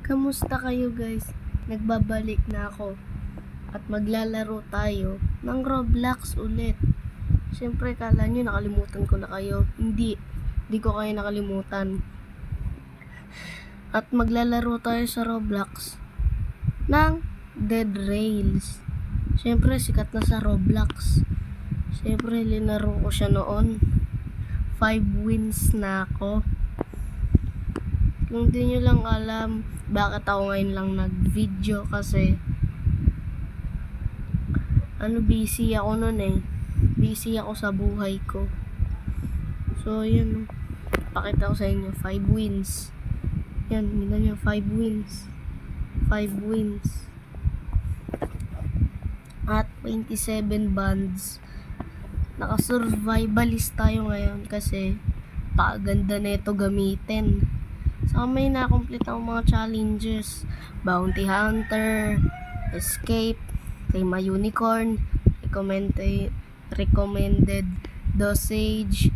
Kamusta kayo guys? Nagbabalik na ako at maglalaro tayo ng Roblox ulit. Siyempre kala nyo nakalimutan ko na kayo. Hindi ko kayo nakalimutan. At maglalaro tayo sa Roblox ng Dead Rails. Siyempre sikat na sa Roblox. Siyempre linaro ko siya noon. 5 wins na ako. Kung di nyo lang alam bakit ako ngayon lang nag-video kasi busy ako nun eh. Busy ako sa buhay ko. So yun, pakita ko sa inyo 5 wins. Yan, tingnan nyo 5 wins. 5 wins. At 27 bands. Naka-survivalist tayo ngayon kasi pakaganda na ito gamitin. So may na-complete ako mga challenges. Bounty Hunter, Escape, Tema Unicorn, recommended Dosage,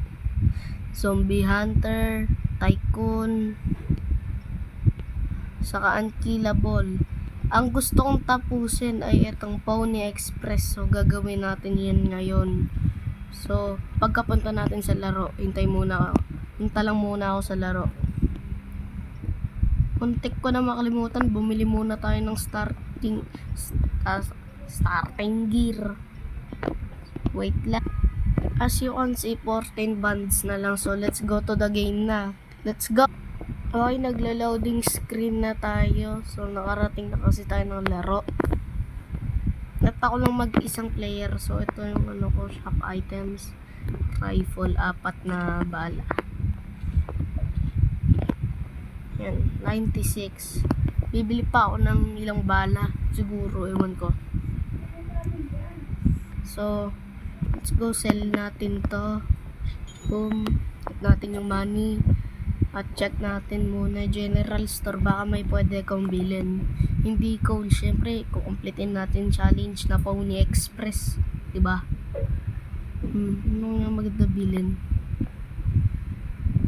Zombie Hunter, Tycoon, saka Unkillable. Ang gusto kong tapusin ay itong Pony Express. So gagawin natin yan ngayon. So pagkapunta natin sa laro, hintay lang muna ako sa laro. Muntik ko na makalimutan, bumili muna tayo ng starting gear. Wait lang. As you can see, 14 bands na lang. So let's go to the game na. Let's go. Okay, nagla-loading screen na tayo. So nakarating na kasi tayo ng laro. At ako lang mag-isang player. So ito yung shop items. Rifle, 4 na bala. Yan, 96. Bibili pa ako ng ilang bala. Siguro, ewan ko. So, let's go sell natin to. Boom. At natin yung money. At check natin muna general store. Baka may pwede kong bilhin. Hindi cool. Siyempre, kukumpletin natin challenge na Pony Express. Diba? Ano nga maganda bilhin?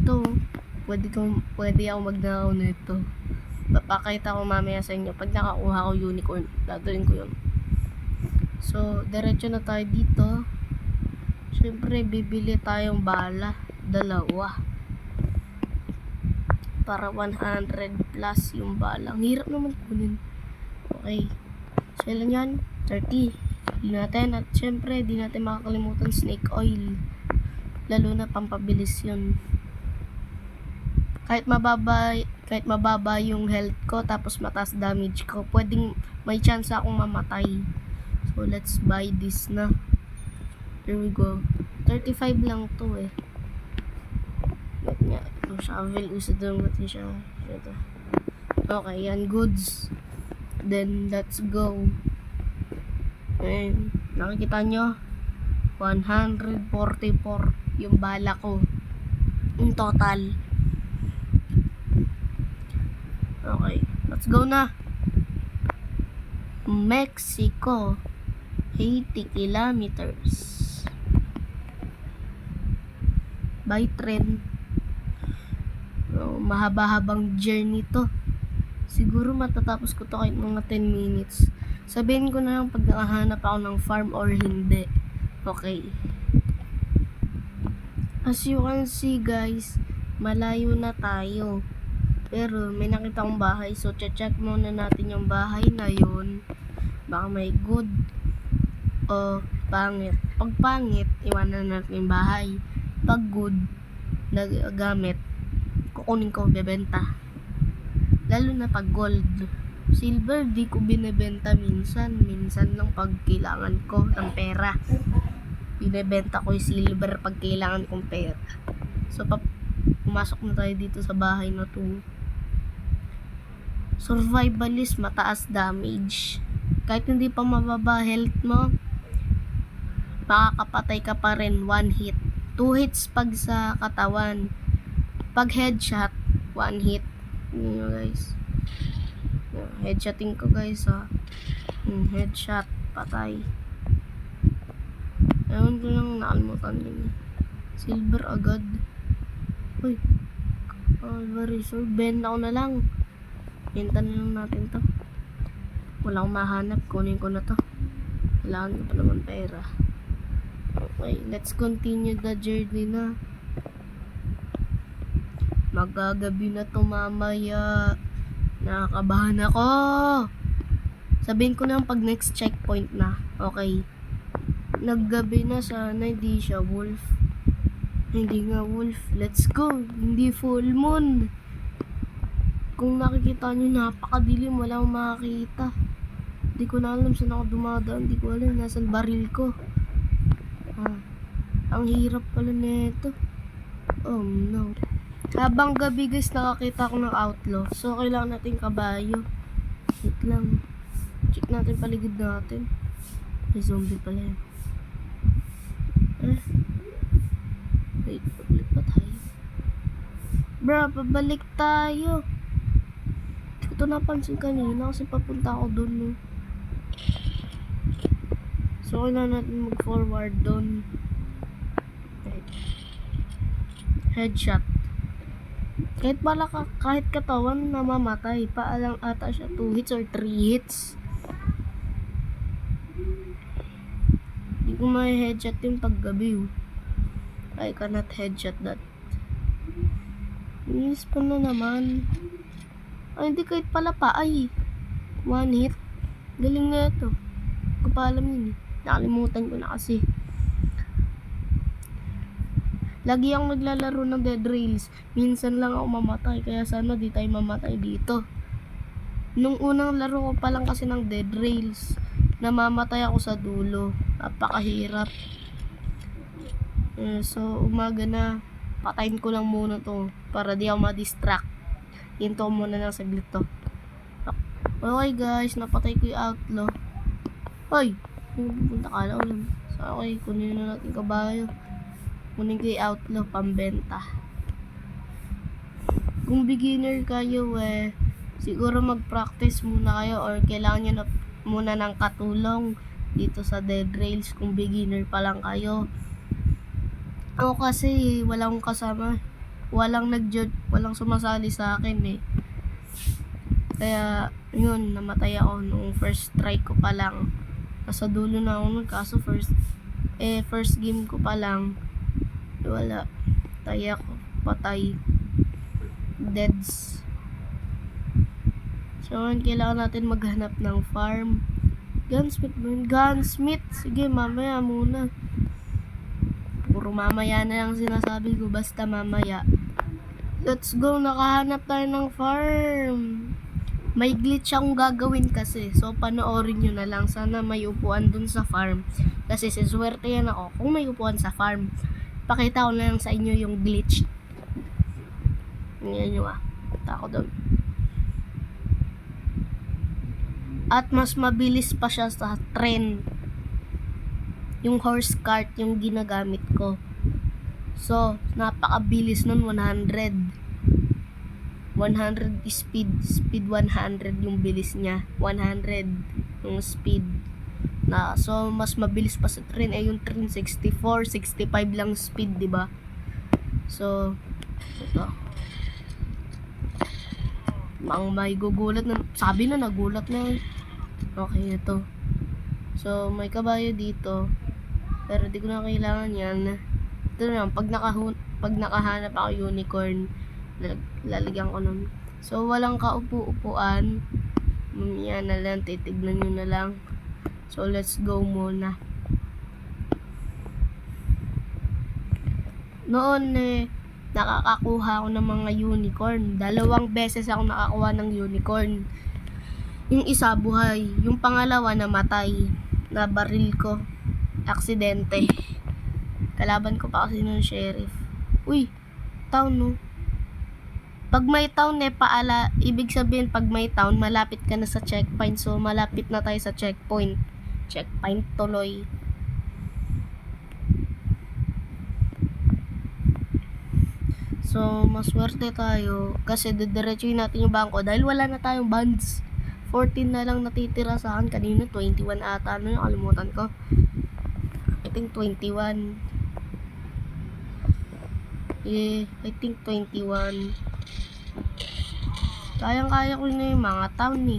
Ito. Pwede ako magnakaw na ito. Papakita ko mamaya sa inyo. Pag nakakuha ko unicorn, dadalhin ko yun. So, diretso na tayo dito. Siyempre, bibili tayong bala. 2. Para 100 plus yung bala. Ang hirap naman kunin. Okay. So, ilan yan? 30. Hindi natin. At siyempre, di natin makakalimutan snake oil. Lalo na pampabilis yun. Kahit mababa yung health ko tapos mataas damage ko, pwedeng may chance akong mamatay. So let's buy this na. Here we go. 35 lang to eh. Ito shovel, uso doon natin siya. Ito. Okay, yan goods. Then let's go. Ayan, nakikita nyo 144 yung bala ko in total. Okay, let's go na. Mexico, 80 kilometers by train. Mahaba-habang journey to. Siguro matatapos ko to kahit mga 10 minutes. Sabihin ko na lang pag nakahanap ako ng farm or hindi. Okay. As you can see guys, malayo na tayo. Pero may nakita akong bahay. So check muna natin yung bahay na yun. Baka may good o pangit. Pag pangit, iwanan natin yung bahay. Pag good, nagamit, kukunin ko, bebenta. Lalo na pag gold. Silver, di ko binebenta minsan. Minsan lang pag kailangan ko ng pera. Binebenta ko yung silver pag kailangan kong pera. So, pumasok na tayo dito sa bahay na to. Survivalist, mataas damage. Kahit hindi pa mababa health mo, makakapatay ka pa rin 1 hit. 2 hits pag sa katawan. Pag headshot, 1 hit. Yun nyo guys. Headshoting ko guys ha. Headshot, patay. Ewan ko lang, nakalimutan yun. Silver agad. Uy, very sure. Bend ako na lang. Hinta na lang natin to. Wala akong mahanap. Kunin ko na to. Kailangan ko pa naman pera. Okay, let's continue the journey na. Magagabi na to mamaya. Nakakabahan ako. Sabihin ko na pag next checkpoint na. Okay. Naggabi na, sana hindi siya wolf. Hindi nga wolf. Let's go. Hindi full moon. Kung nakikita nyo, napakadilim. Wala akong makakita. Hindi ko na alam saan ako dumadaan. Hindi ko alam. Nasaan baril ko. Ang hirap pala nito. Oh no. Habang gabi guys, nakakita ko ng outlaw. So, kailangan natin kabayo. Wait lang. Check natin paligid natin. May zombie pala yun. Wait, pabalik pa tayo. Bro, pabalik tayo. Hindi ko ito napansin kanina kasi papunta ako dun. No? So, kailangan natin mag-forward dun. Right. Headshot. Kahit katawan namamatay. Paalang ata siya 2 hits or 3 hits. Hindi ko may headshot yung paggabi. I cannot headshot that. Inis pa na naman. Ay, hindi kahit pala pa. Ay, 1 hit. Galing na ito. Hindi ko pa alam yun. Nakalimutan ko na kasi. Lagi akong naglalaro ng Dead Rails. Minsan lang ako mamatay. Kaya sana di tayo mamatay dito. Nung unang laro ko pa lang kasi ng Dead Rails, namamatay ako sa dulo. Napakahirap. So, umaga na. Patayin ko lang muna to. Para di ako ma-distract. Hinto ko muna ng saglit to. Okay guys, napatay ko yung outlaw. Hoy! Pupunta ka lang. So, okay, kunin na natin kabayo. Kunin ko yung outlaw, pambenta. Kung beginner kayo siguro mag-practice muna kayo or kailangan nyo na muna ng katulong dito sa Dead Rails kung beginner pa lang kayo. Ako kasi walang kasama. Walang walang sumasali sa akin Kaya, yun, namatay ako nung first try ko pa lang. Nasa dulo na ako nun, kaso first game ko pa lang. Wala. Tayo ako. Patay. Deads. So, kailangan natin maghanap ng farm. Gunsmith ba yun? Gunsmith! Sige, mamaya muna. Puro mamaya na lang sinasabi ko. Basta mamaya. Let's go. Nakahanap tayo ng farm. May glitch akong gagawin kasi. So, panoorin nyo na lang. Sana may upuan dun sa farm. Kasi siswerte yan ako kung may upuan sa farm. Pakita ko na lang sa inyo yung glitch. Ngayon nyo Punta ako doon. At mas mabilis pa siya sa tren. Yung horse cart yung ginagamit ko. So, napakabilis nun, 100. 100 speed 100 yung bilis niya, 100 yung speed so mas mabilis pa sa train. Yung train 64, 65 lang speed, di ba? So ito may gugulat na, sabi na nagulat na. Okay, ito. So may kabayo dito pero di ko na kailangan yan. Ito na, pag nakahanap ako unicorn, lalagyan ko nun. So, walang kaupo-upuan. Yan na lang, titignan nyo na lang. So, let's go muna. Noon, nakakakuha ako ng mga unicorn. 2 beses ako nakakuha ng unicorn. Yung isa, buhay. Yung pangalawa, namatay. Nabaril ko. Aksidente. Kalaban ko pa kasi ng sheriff. Uy, town no. Pag may town ibig sabihin pag may town, malapit ka na sa checkpoint. So, malapit na tayo sa checkpoint. Checkpoint tuloy. So, maswerte tayo kasi didiretsuhin natin yung bangko dahil wala na tayong bonds. 14 na lang natitira sa akin. Kanina 21 ata. Ano yung kalimutan ko? I think 21. Yeah, I think 21. Kayang-kaya ko na yung mga town eh.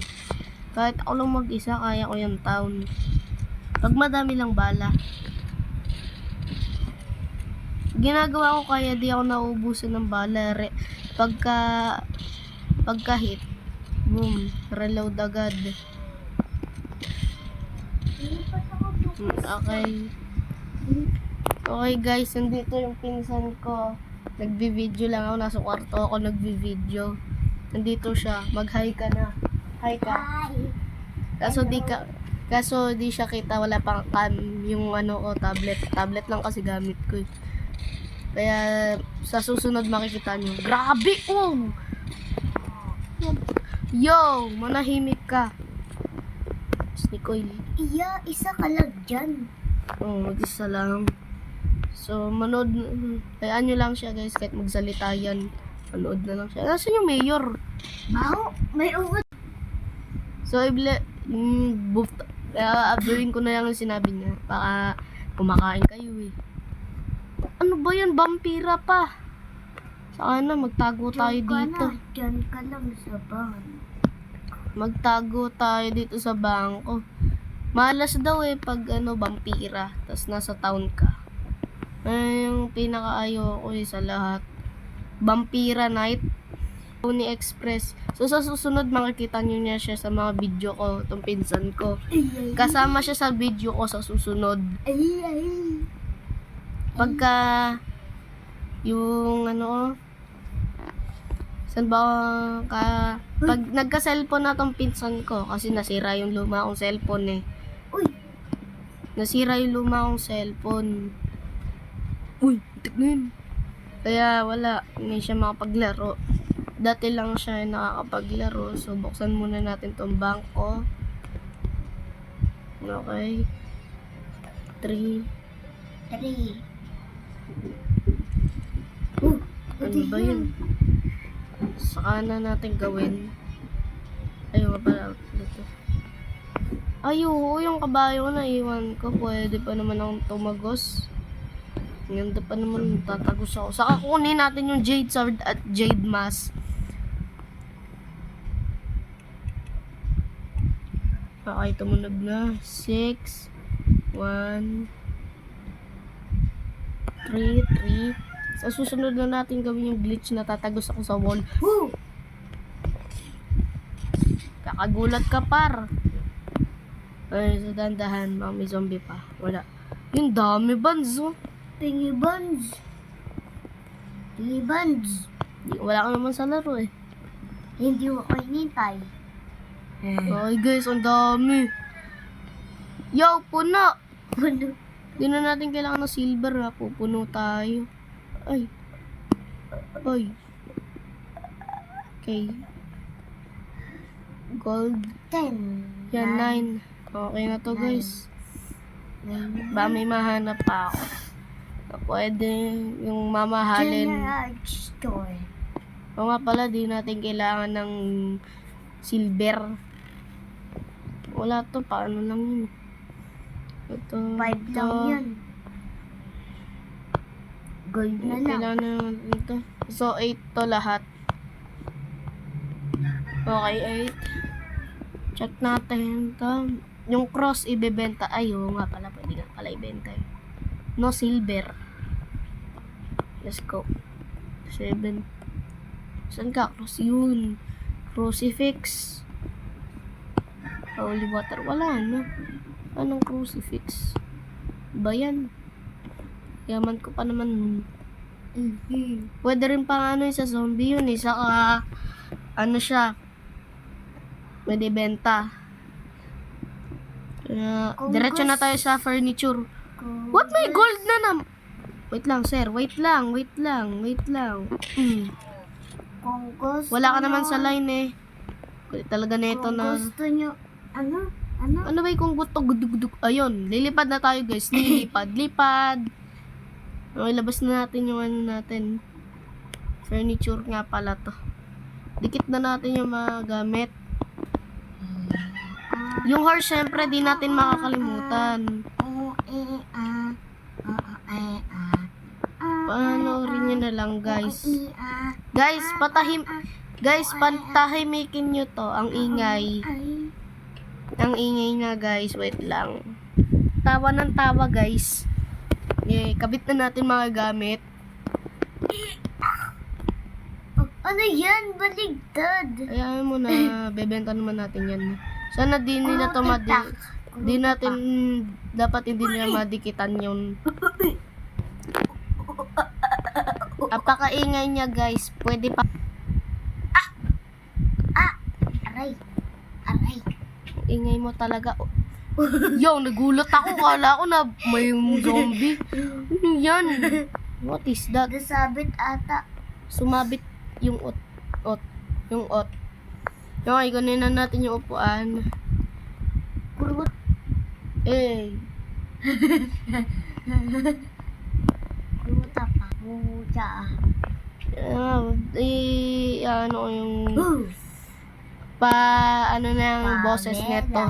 Kahit ako lang mag-isa, kaya ko yung town. Pag madami lang bala. Ginagawa ko kaya di ako nauubusan ng bala. Pagka hit, boom, reload agad. Okay. Okay guys, nandito yung pinsan ko. Nagbi-video lang ako, nasa kwarto ako nagbi-video. Nandito siya, mag-hi ka na. Hi ka. Kaso di siya kita, wala pang cam yung tablet. Tablet lang kasi gamit ko eh. Kaya sa susunod makikita nyo. Grabe! Oh! Yo! Manahimik ka. Nicole. Iya, isa ka lang dyan. Mag-isa lang. So, hayaan nyo lang siya guys, kahit magsalita yan. Manood na lang siya. Nasaan yung mayor? Bao, may ugot. So, abuin ko na lang yung sinabi niya. Baka kumakain kayo eh. Ano ba yan? Vampira pa. Saan na? Magtago tayo dito. Diyan ka lang sa bahan. Magtago tayo dito sa bangko. Malas daw eh pag vampira. Tapos nasa town ka. Yung pinakaayo ko sa lahat. Vampira Night. Pony Express. So sa susunod makikita nyo niya siya sa mga video ko. Itong pinsan ko. Kasama siya sa video ko sa susunod. Pagka yung saan ba pag nagka-cellphone na tong pinsan ko kasi nasira yung luma kong cellphone eh. Uy! Nasira yung luma kong cellphone. Uy, tignan. Kaya wala, hindi siya makapaglaro. Dati lang siya nakakapaglaro. So buksan muna natin tong bangko. Okay. 3. Ano ba yun? Saka na natin gawin. Ayun nga pala. Dito. Ay, oo, yung kabayo na iwan ko. Pwede pa naman akong tumagos. Ganda pa naman, tatagos ako. Saka kunin natin yung Jade Sword at Jade Mask. Okay, tumunog na. 6, 1, 3. Sa susunod na natin gawin yung glitch na tatagos ako sa wall. Woo! Kakagulat ka par. Ay, sa dandahan, baka may zombie pa. Wala. Yung dami banzo. Tingy buns. Wala ka naman sa laro eh. Hindi ko kayo nintay. Ay guys, ang dami. Yo, puno. Di na natin kailangan ng silver ha. Pupuno tayo. Ay. Okay. Gold. 10. Yan, 9. Okay na to guys. Ba may mahanap pa ako. Pwede yung mamahalin. General store. O nga pala, di natin kailangan ng silver. Wala to, paano lang yun. Ito. 5 lang yun. Gold na lang. Kailangan naman ito. So, 8 to lahat. Okay, 8. Check natin ito. Yung cross ibebenta. Ay, oo nga pala. Pwede nga pala ibenta. No silver. Let's go. 7. Saan ka? Cross yun. Crucifix. Holy water. Wala na. Anong crucifix? Ba yan? Yaman ko pa naman. Pwede rin pa sa zombie yun. Saka siya. Pwede benta. Diretso na tayo sa furniture. What? May gold na Wait lang, sir. Wait lang. Kung gusto Wala ka naman sa line eh. Kulit talaga nito Kung na. gusto nyo, Ano ba yung kung gudug? Ayun, lilipad na tayo guys. Lipad. Okay, labas na natin yung natin. Furniture nga pala to. Dikit na natin yung mga gamit. Yung horse, syempre, di natin makakalimutan. Panoorin nyo na lang, guys. Guys, Guys, pantahimikin nyo to. Ang ingay. Ang ingay na guys. Wait lang. Tawa ng tawa guys. Kabit na natin mga gamit. Ano yan? Baligtad. Ayaw mo na. Bebenta naman natin yan. Sana di nila to di natin dapat hindi nila madikitan yun. Apakaingay niya guys. Pwede pa. Aray. Aray. Ingay mo talaga. Yo, nagulat ako. Kala ko na may zombie. Ano yan? What is that? Nasabit ata. Sumabit yung yung ot. Okay, kunin na natin yung upuan. Puta pa. Puta. Ano yung ano na yung boses neto.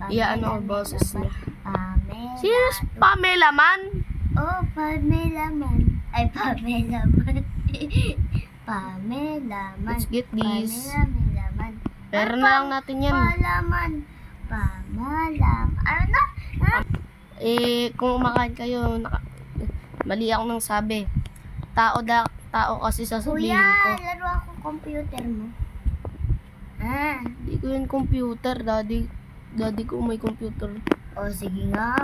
Ano ang boses niya. Pamela. Sino Pamela man? Oh, Pamela man. Ay, Pamela man. Pamela man. Let's get this. Pamela man. Pero na lang natin yan. Palaman. Pamalam. Ano na? Kung umakain kayo, mali ako nang sabi. Tao kasi sasabihin Kuya, ko. laro ako computer mo. Hindi ko yung computer, daddy. Daddy ko may computer. O, sige nga.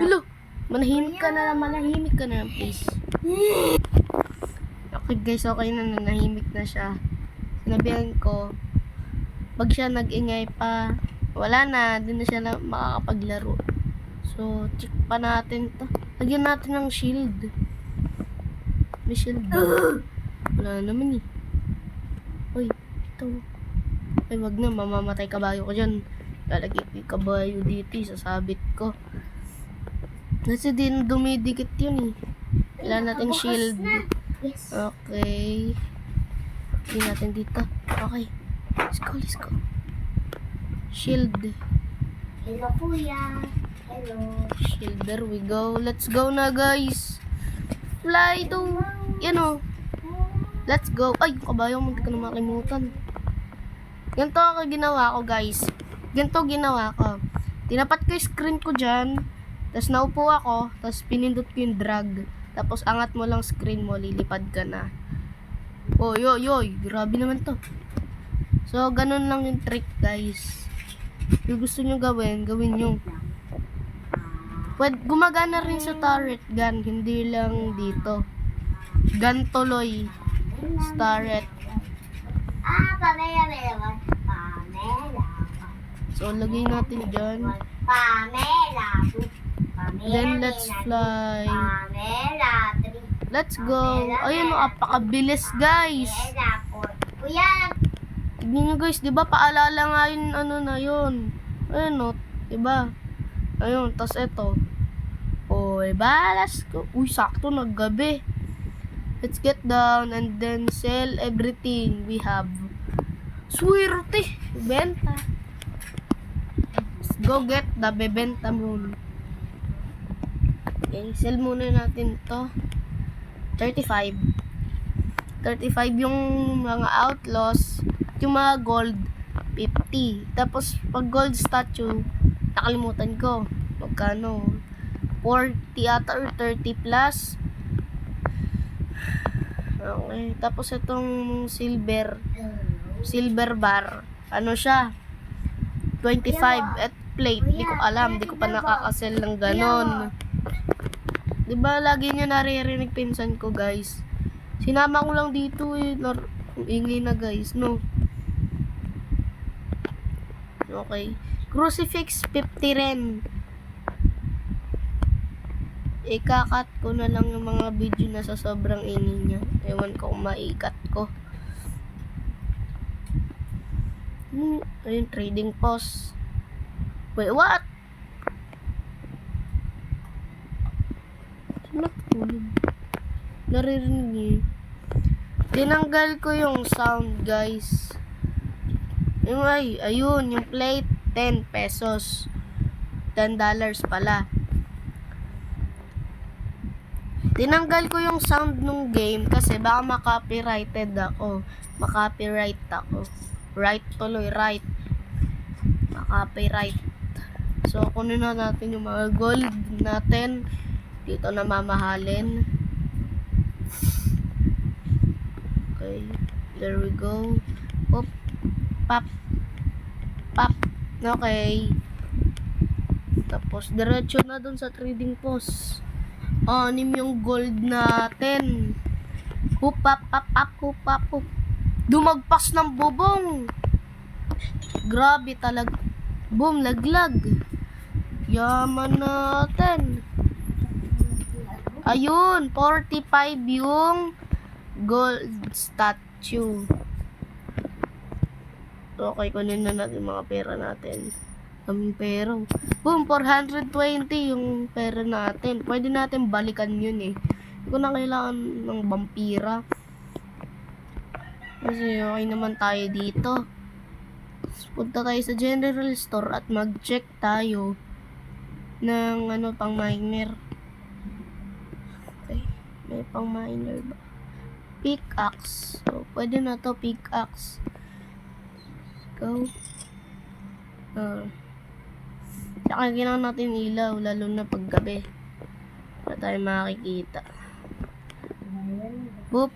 Hello. Manahimik ka na lang, please. Okay guys, okay na, nanahimik na siya. Sinabihan ko, pag siya nag-ingay pa, wala na, din na siya makakapaglaro. So, check pa natin to. Lagyan natin ng shield. May shield ba? Wala naman eh. Uy, ito. Ay, wag na, mamamatay kabayo ko dyan. Lalagay ko yung kabayo dito, sasabit ko. Kasi din dumidikit yun eh. Kailangan natin shield. Yes. Okay. Hindi natin dito. Okay. Let's go. Shield. Hello, kuya. Hello. Shield, there we go. Let's go na guys. Fly to, let's go. Ay, kabayo, hindi ko na makalimutan. Ganito ako ginawa ko guys. Ganito ginawa ko. Tinapat ko yung screen ko dyan. Tapos naupo ako. Tapos pinindot ko yung drag. Tapos angat mo lang screen mo. Lilipad ka na. Oh, yoy. Grabe naman to. So, ganun lang yung trick guys. Yung gusto nyo gawin nyo. Gumagana rin sa turret gun. Hindi lang dito. Gun tuloy. Turret. Pamela. So, lagay natin dyan. Pamela. Then, let's fly. Pamela. Let's go. Ayun, apakabilis guys. Kuya. Tignan nyo guys, di ba paalala nga yun, na yun. Ayun di ba? Ayun, tas eto. Diba? Let's go. Uy, sakto, naggabi. Let's get down and then sell everything we have. Swerte. Benta. Let's go get the bebenta moon. Okay, sell muna natin to. 35 yung mga outlaws. Yung mga gold 50. Tapos pag gold statue, nakalimutan ko magkano, 40 ata or 30 plus. Okay, tapos itong silver bar, ano siya, 25 at plate. Di ko alam, di ko pa nakakasell ng ganon. Diba lagi nyo naririnig pinsan ko guys, sinama ko lang dito ingay na guys, no? Okay, crucifix 50 rin. Ikakat ko na lang yung mga video na sa sobrang ingay niya. Ewan ko kung maikat ko. Ayun, trading post. Wait, what? Natulog. Naririnig niyo. Tinanggal ko yung sound guys. Ayun, yung plate 10 pesos. $10 pala. Tinanggal ko yung sound nung game kasi baka makopyrighted ako. Makopyright ako. Right tuloy, right. Makopyright. So, kunin na natin yung mga gold natin. Dito na mamahalin. Okay. There we go. Pop. Pop. Pop. Okay. Tapos, diretso na dun sa trading post. Anim yung gold natin. Hup, pap, pap, pap, hup, pap, hup. Dumagpas ng bubong. Grabe talaga. Boom, laglag. Yaman natin. Ayun, 45 yung gold statue. Okay, kunin na natin mga pera natin. Kaming pera. Boom, 420 yung pera natin. Pwede natin balikan yun eh. Hindi ko na kailangan ng vampira. Kasi okay naman tayo dito. Punta tayo sa general store at mag-check tayo ng pang miner. Okay, may pang miner ba? Pickaxe. So, pwede na to pickaxe. Go. Saka kailangan natin ilaw, lalo na paggabi. Para tayo makikita. Boop.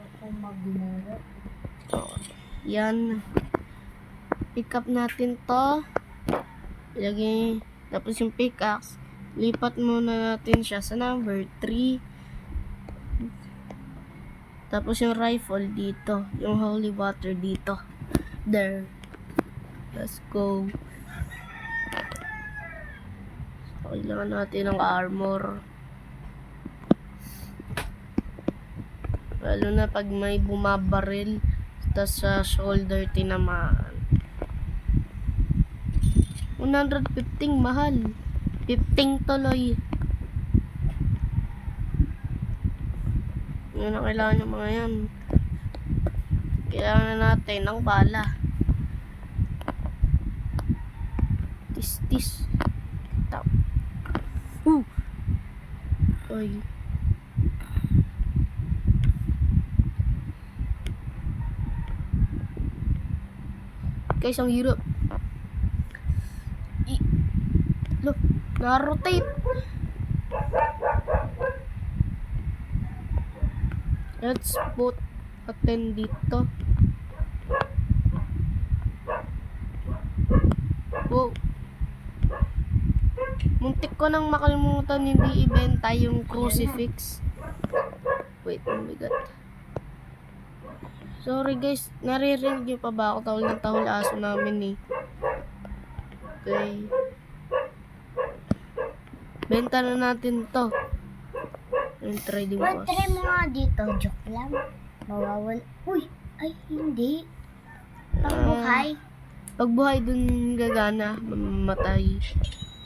So, yan. Pick up natin to. Ilagay. Tapos yung pickaxe. Lipat muna natin siya sa number 3. Tapos yung rifle dito. Yung holy water dito. There. Let's go. Kailangan natin ng armor. Lalo na pag may bumabaril tas sa shoulder tinamaan. 115 mahal. 15 tuloy. Yan ang kailangan yung mga yan. Kailangan na natin ng bala. Tis. Tap. Oy. Guys, ang hirap. Look, na-rotate. Let's put a 10 dito. Wow. Muntik ko nang makalimutan hindi ibenta yung crucifix. Wait, oh my god. Sorry guys, naririnig niyo pa ba ako? Tahol ng tahol aso namin eh. Okay. Benta na natin to. Yung trading Well, post. try mo nga dito. Joke lang. Mawawala. Uy! Ay, hindi. Pagbuhay. Pagbuhay dun gagana, mamatay.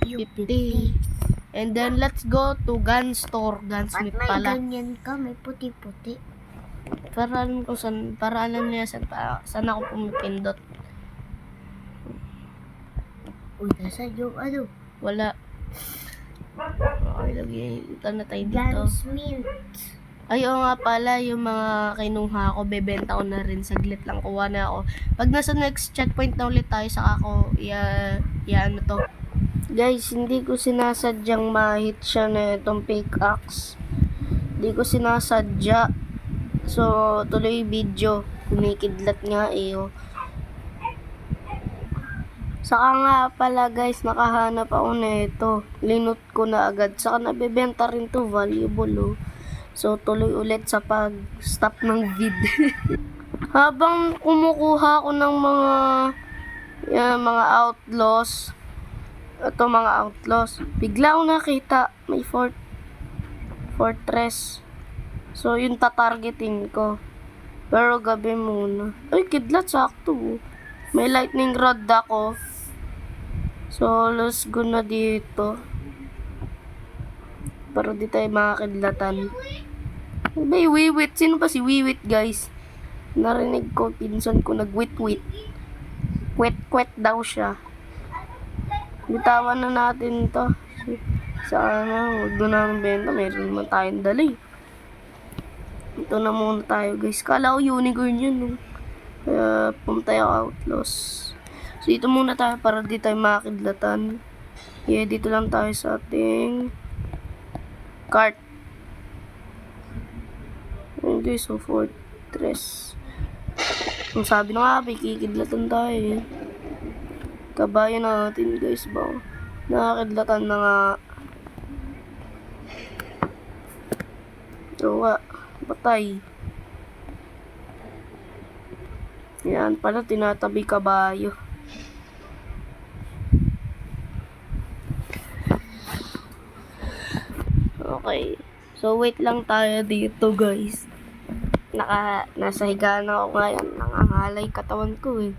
50. And then let's go to gun store. Gunsmith Ba't may pala. ganyan ka? May puti-puti. Para alam ko para alam niya saan ako pumipindot. Uy, nasa yung ano? Wala. Okay, lagyan na tayo dito. Gunsmith. Ay, oo nga pala, yung mga kinuha ko, bebenta ko na rin. Saglit lang, kuha na ako. Pag nasa next checkpoint na ulit tayo, saka ako, ano to. Guys, hindi ko sinasadyang ma-hit siya na itong pickaxe. Hindi ko sinasadya. So, tuloy video. Kumikidlat nga eh, oh. Saka nga pala guys, nakahanap ako na ito. Linot ko na agad. Saka nabebenta rin to, valuable oh. So, tuloy ulit sa pag-stop ng vid. Habang kumukuha ako ng mga outlaws, ito mga outlaws, bigla akong nakita may fortress. So, yun tatargeting ko. Pero gabi muna. Ay, kidlat, sakto. May lightning rod ako. So, let's go na dito. Para di tayo makakidlatan. May wiwit. Sino ba si wiwit, guys? Narinig ko, pinsan ko nagwit-wit. Kwet-kwet daw siya. Bitawan na natin to. Sana, huwag doon namin benta. Mayroon naman tayong dali. dito na muna tayo guys. Kala ko unicorn yun, no? Kaya pumunta tayo outlaws. So dito muna tayo para di tayo makakidlatan. Yeah, dito lang tayo sa ating cart. Ayun guys, so fortress. Ang sabi na nga, kikidlatan tayo eh. Kabayo natin guys ba? Nakakidlatan na nga. Gawa. Batay. Yan pala, tinatabi kabayo. Okay. So, wait lang tayo dito, guys. Nasa higaan ako ngayon. Nangangalay katawan ko, eh.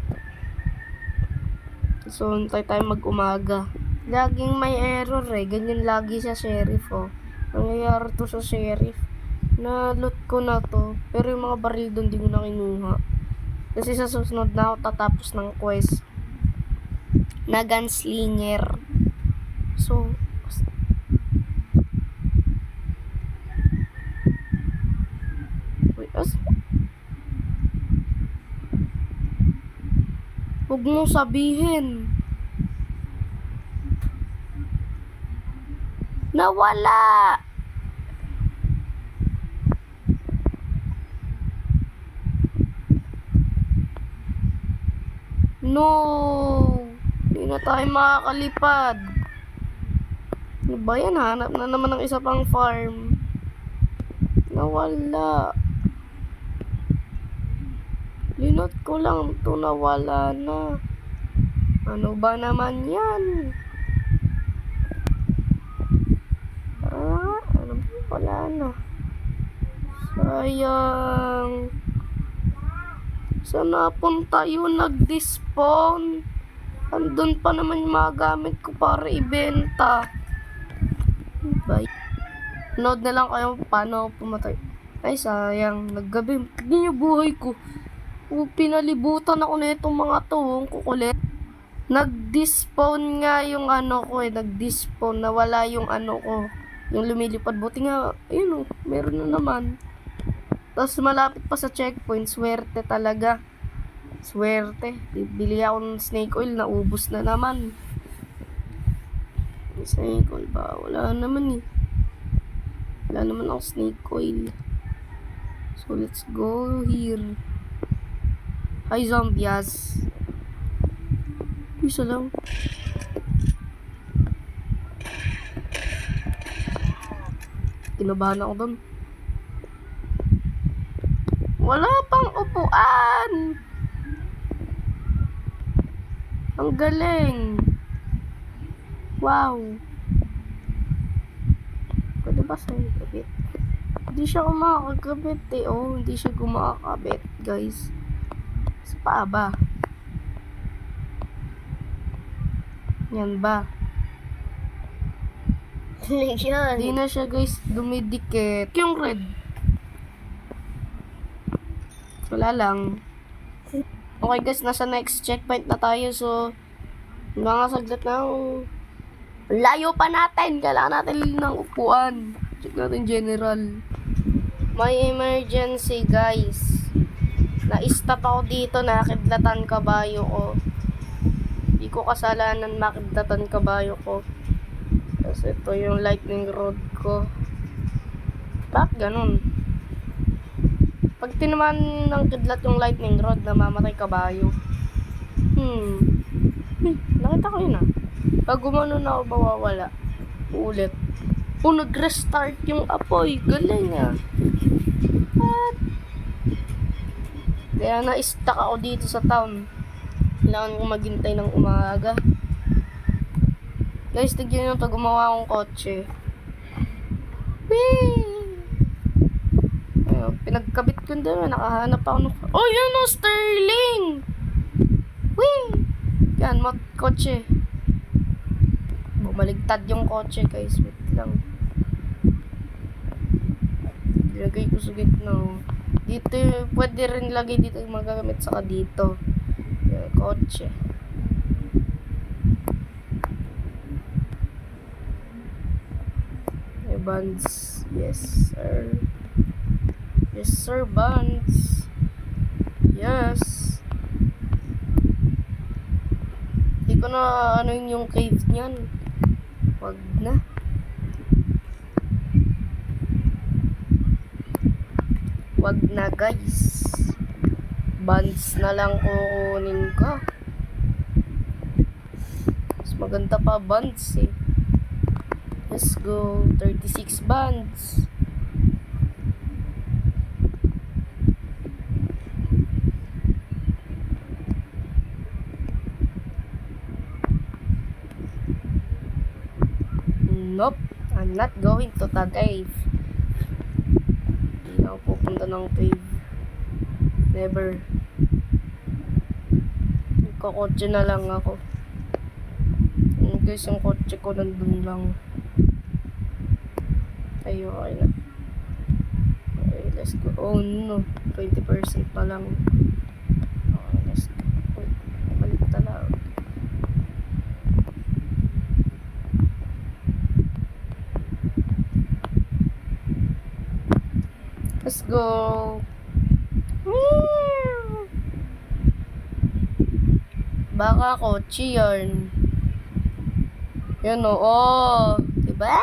So, hintay tayo mag-umaga. Laging may error, eh. Ganyan lagi sa sheriff, oh. Nangyayari to sa sheriff. Na-loot ko na to. Pero yung mga baril doon, di ko na kinuha. Kasi sa susunod na ako tatapos ng quest na gunslinger. So, huwag mong sabihin. Nawala! No! Hindi na tayo makakalipad. Ano ba yan? Hanap na naman ng isa pang farm. Nawala. Linot ko lang to, nawala na. Ano ba naman yan? Ano ba? Wala na. Sayang. Saan napunta yun? Nag-despawn. Andun pa naman yung mga gamit ko para ibenta. Bye. Nood na lang kayo paano ako pumatay. Ay, sayang. Naggabi. Tignan yung buhay ko. Pinalibutan ako na itong mga to. Ang kukulit. Nag-despawn nga yung ano ko eh. Nag-despawn. Nawala yung ano ko. Yung lumilipad. Buti nga, ayun oh. Meron na naman. Tapos malapit pa sa checkpoint. Swerte talaga. Swerte. Bili ako ng snake oil. Naubos na naman. Snake oil ba? Wala naman eh. Wala naman ako snake oil. So let's go here. Hi zombies. Isa lang. Kinabahan ako doon. Wala pang upuan. Ang galing. Wow. Pwede ba sa'yo kabit? Hindi siya kumakakabit eh. Oh, hindi siya kumakakabit, guys. Sa paa ba? Yan ba? Hindi na siya, guys, dumidikit. Yung red. Wala lang. Okay, guys, nasa next checkpoint na tayo. So, mga saglit na layo pa natin. Kailangan natin ng upuan. Check natin general. May emergency, guys. Na-stop ako dito. Nakidlatan kabayo ko. Hindi ko kasalanan makidlatan kabayo ko. Kasi ito yung lightning rod ko. Bakit ganun? Pag tinaman ng kidlat yung lightning rod, namamatay kabayo. Nakita ko yun ah. Pag gumano na ako, mawawala. Ulit. Nag-restart yung apoy. Galing ah. What? Kaya na-stuck ako dito sa town. Kailangan ko maghintay ng umaga. Guys, tignan nyo ito. Gumawa akong kotse. Whee! Ayun, pinagkabit ko doon. Nakahanap ako ng... Oh, yun o! Sterling! Whee! Yan, kotse. Bumaligtad yung kotse, guys. Wait lang. Ilagay ko sa gitna. Dito, pwede rin lagay dito yung magagamit saka dito. Yan, kotse. Evans. Yes, sir. Yes, sir, Buns. Yes. Di ko na ano yung cave niyan. Wag na. Wag na, guys. Buns na lang kukunin ko. Mas maganda pa buns eh. Let's go. 36 buns. Nope. I'm not going to the cave. Hindi na ako pupunta ng cave. Never. Nagkakotse na lang ako. Guys, yung kotse ko nandun lang. Ay, okay na. Okay, let's go. Oh no. 20% pa lang. Okay, let's go. Uy, balik talaga. Let's go. Baka kotse yan. Yan o. Oh. Diba?